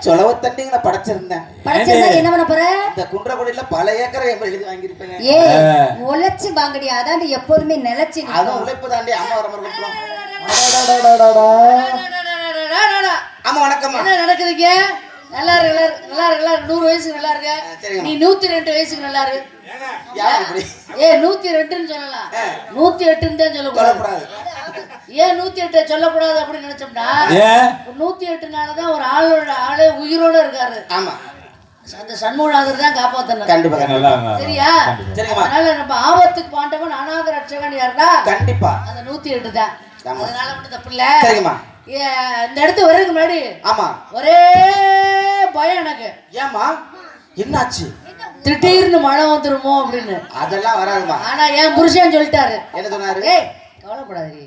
சொலவு தண்ணிங்களை படைச்சிருந்தேன். என்ன பண்ண போற? இந்த குன்றக்குடியில பல ஏக்கரை எழுதி வாங்கியிருப்பேன். ஏ உழைச்சு வாங்கடி, அதாண்டி எப்போதுமே நிலைச்சு. அதான் உழைப்பு தாண்டி. அம்மா வர மாதிரி ஆமா வணக்கம். என்ன நடக்குதுங்க? நல்லா இருக்கு, நல்லா இருக்கு, நல்லா இருக்கு. 100 வயசுக்கு நல்லா இருக்கு. நீ 102 வயசுக்கு நல்லா இருக்கு. ஏ 102ன்னு சொல்லலாம், 108ன்னு தான் சொல்லக்கூடாது. ஏன் 108 சொல்லக்கூடாது அப்படின்னு நினைச்சோம்னா 108னாலதான் ஒரு ஆளே உயிரோட இருக்காரு. ஆமா, அந்த சண்முகநாதர் தான் காப்பாத்தணும். கண்டிப்பா. சரியா? அதனால நம்ம ஆபத்துக்கு பாண்டவன் அநாத ரட்சகன் யாருன்னா கண்டிப்பா அந்த 108 தான். அதனால மட்டும் தப்பு இல்ல. சரிம்மா. இந்த இடத்து வர்றதுக்கு முன்னாடி ஆமா ஒரே பயம் எனக்கு. ஏமா என்னாச்சு? திடீர்னு மழை வந்துருமோ அப்படின்னு. அதெல்லாம் வராதுமா. ஆனா என் புருஷன் சொல்லிட்டாரு. என்ன சொன்னாரு? ஏய் கவலைப்படாதீ,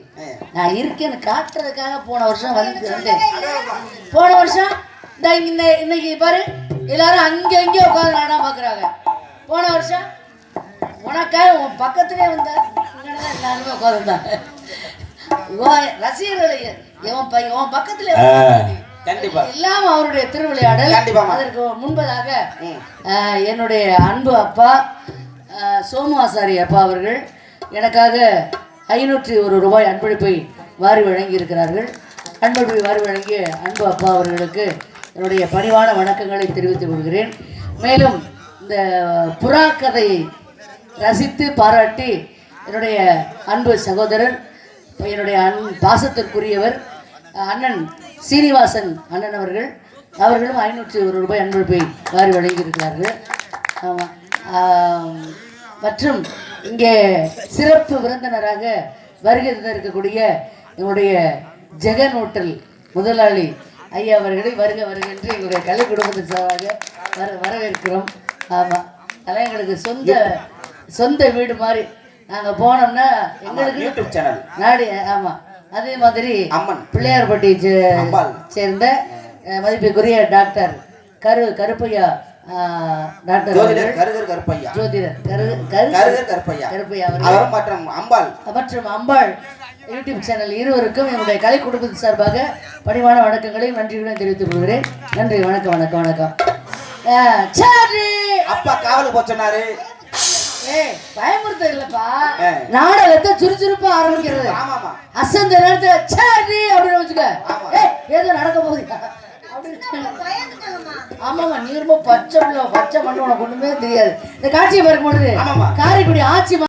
நான் இருக்கேன்னு காட்டுறதுக்காக போன வருஷம் வந்தேன். போன வருஷம் இன்னைக்கு பாரு எல்லாரும் அங்க அங்கே உட்காந்து நாடகம் பாக்குறாங்க. போன வருஷம் உனக்காக உன் பக்கத்திலே வந்த எல்லாருமே உட்காந்துருந்தாங்க. ரசிகர்கள் இவன் பக்கத்துல எல்லாம் அவருடைய திருவிளையாடல். அதற்கு முன்பதாக என்னுடைய அன்பு அப்பா சோமு ஆசாரி அப்பா அவர்கள் எனக்காக 501 ரூபாய் அன்பளிப்பை வாரி வழங்கி இருக்கிறார்கள். அன்பளிப்பை வாரி வழங்கிய அன்பு அப்பா அவர்களுக்கு என்னுடைய பணிவான வணக்கங்களை தெரிவித்துக் கொள்கிறேன். மேலும் இந்த புறா கதையை ரசித்து பாராட்டி என்னுடைய அன்பு சகோதரர், என்னுடைய பாசத்திற்குரியவர் அண்ணன் சீனிவாசன் அண்ணன் அவர்களும் 501 ரூபாய் அன்பளிப்பை வாரி வழங்கியிருக்கிறார்கள். ஆமாம். மற்றும் இங்கே சிறப்பு விருந்தினராக வருகை இருக்கக்கூடிய எங்களுடைய ஜெகன் ஹோட்டல் முதலாளி ஐயா அவர்களை வருக என்று எங்களுடைய கலை குடும்பத்தின் சார்பாக வரவேற்கிறோம். ஆமாம், அதெல்லாம் எங்களுக்கு சொந்த வீடு மாதிரி. நாங்கள் போனோம்னா எங்களுக்கு யூடியூப் சேனல் நாடி. ஆமாம், அதே மாதிரி அம்மன் பிள்ளையார்பட்டி சேர்ந்த மதிப்புக்குரிய டாக்டர் கருப்பையா டாக்டர் ஜோதிடர் கருப்பையா மற்றும் அம்பாள் யூடியூப் சேனல் இருவருக்கும் என்னுடைய கலை குடும்பத்தின் சார்பாக பணிவான வணக்கங்களையும் நன்றியுடன் தெரிவித்துக் கொள்கிறேன். நன்றி, வணக்கம் வணக்கம் வணக்கம். அப்பா காவலுக்கு போச்சனாரு. பயமுறுத்த இல்லப்பா, நாடகத்தை சுறுசுறுப்பா ஆரம்பிக்கிறது. அசந்த நேரத்துல சரி அப்படின்னு வச்சுக்க, ஏதோ நடக்க போகுது. ஆமாமா, நீ ரொம்ப பச்சை மண்ணு உனக்கு ஒண்ணுமே தெரியாது. இந்த காட்சியை பார்க்கும் பொழுது காரைக்குடி ஆட்சி